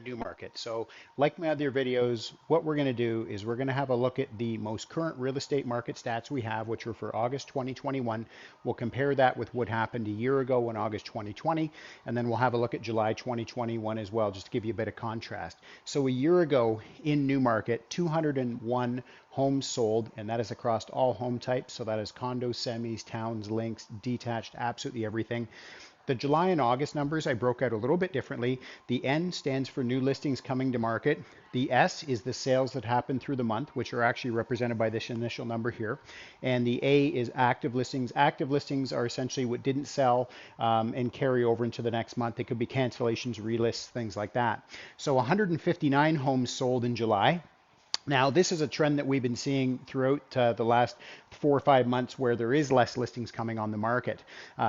Newmarket. So like my other videos, what we're going to do is we're going to have a look at the most current real estate market stats we have, which are for August 2021. We'll compare that with what happened a year ago in August 2020, and then we'll have a look at July 2021 as well, just to give you a bit of contrast. So a year ago in Newmarket, 201 homes sold, and that is across all home types. So that is condos, semis, towns, links, detached, absolutely everything. The July and August numbers I broke out a little bit differently. The N stands for new listings coming to market. The S is the sales that happened through the month, which are actually represented by this initial number here. And the A is active listings. Active listings are essentially what didn't sell and carry over into the next month. It could be cancellations, relists, things like that. So 159 homes sold in July. Now, this is a trend that we've been seeing throughout the last 4 or 5 months where there is less listings coming on the market.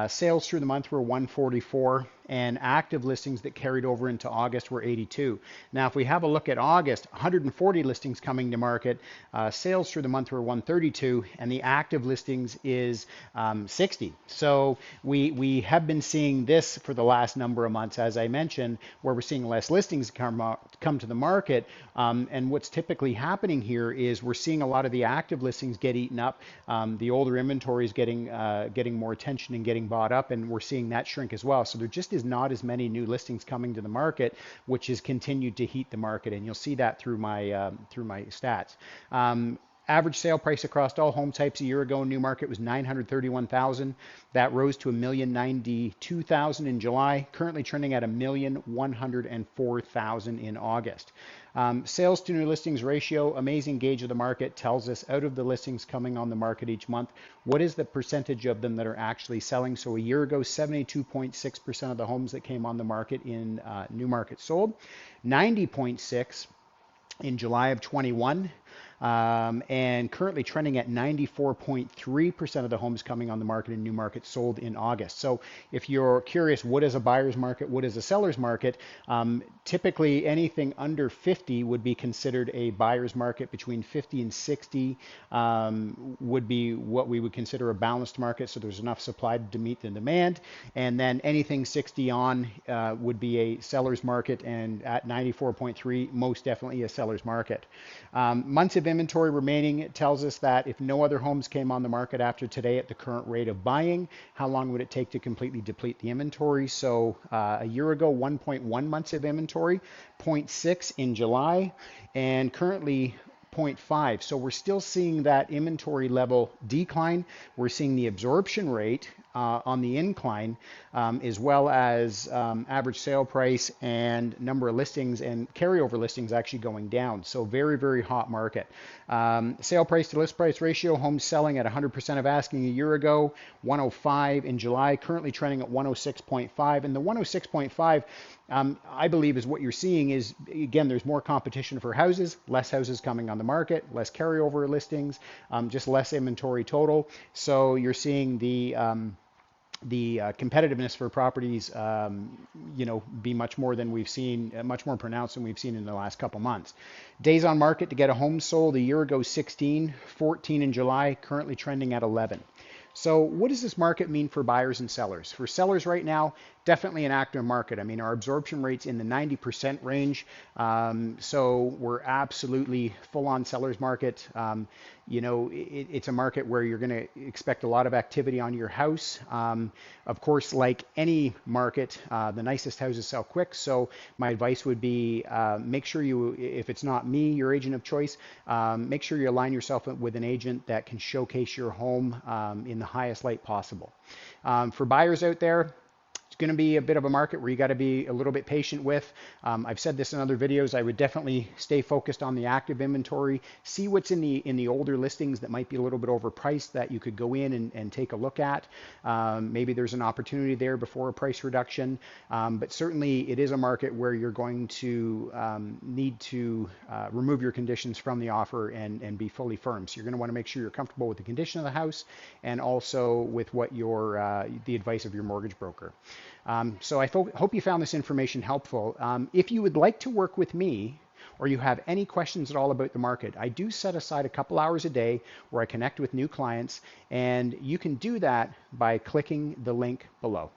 Sales through the month were 144 and active listings that carried over into August were 82. Now, if we have a look at August, 140 listings coming to market, sales through the month were 132 and the active listings is 60. So we have been seeing this for the last number of months, as I mentioned, where we're seeing less listings come to the market. And what's typically happening here is we're seeing a lot of the active listings get eaten up. The older inventory is getting more attention and getting bought up, and we're seeing that shrink as well. So there just is not as many new listings coming to the market, which has continued to heat the market, and you'll see that through my stats. Average sale price across all home types a year ago in Newmarket was 931,000. That rose to 1,092,000 in July, currently trending at 1,104,000 in August. Sales to new listings ratio, amazing gauge of the market, tells us out of the listings coming on the market each month, what is the percentage of them that are actually selling. So a year ago, 72.6% of the homes that came on the market in Newmarket sold, 90.6 in July of 21. And currently trending at 94.3% of the homes coming on the market in Newmarket sold in August. So if you're curious, what is a buyer's market? What is a seller's market? Typically anything under 50 would be considered a buyer's market. Between 50 and 60 would be what we would consider a balanced market. So there's enough supply to meet the demand. And then anything 60 on would be a seller's market. And at 94.3, most definitely a seller's market. Months of inventory remaining, it tells us that if no other homes came on the market after today at the current rate of buying, how long would it take to completely deplete the inventory? So a year ago, 1.1 months of inventory, 0.6 in July, and currently 0.5. So we're still seeing that inventory level decline. We're seeing the absorption rate on the incline, as well as average sale price and number of listings and carryover listings actually going down. So very, very hot market. Sale price to list price ratio, homes selling at 100% of asking a year ago, 105 in July, currently trending at 106.5. And the 106.5, I believe, is what you're seeing is, again, there's more competition for houses, less houses coming on the market, less carryover listings, just less inventory total. So you're seeing the competitiveness for properties, be much more than we've seen, much more pronounced than we've seen in the last couple months. Days on market to get a home sold a year ago, 16, 14 in July, currently trending at 11. So what does this market mean for buyers and sellers? For sellers right now, definitely an active market. I mean, our absorption rate's in the 90% range. So we're absolutely full on sellers market. It's a market where you're going to expect a lot of activity on your house. Of course, like any market, the nicest houses sell quick. So my advice would be make sure you, if it's not me, your agent of choice, make sure you align yourself with an agent that can showcase your home in the highest light possible. For buyers out there, it's going to be a bit of a market where you got to be a little bit patient with. I've said this in other videos. I would definitely stay focused on the active inventory. See what's in the older listings that might be a little bit overpriced that you could go in and take a look at. Maybe there's an opportunity there before a price reduction. But certainly it is a market where you're going to need to remove your conditions from the offer and be fully firm. So you're going to want to make sure you're comfortable with the condition of the house and also with what the advice of your mortgage broker. So I hope you found this information helpful. If you would like to work with me or you have any questions at all about the market, I do set aside a couple hours a day where I connect with new clients, and you can do that by clicking the link below.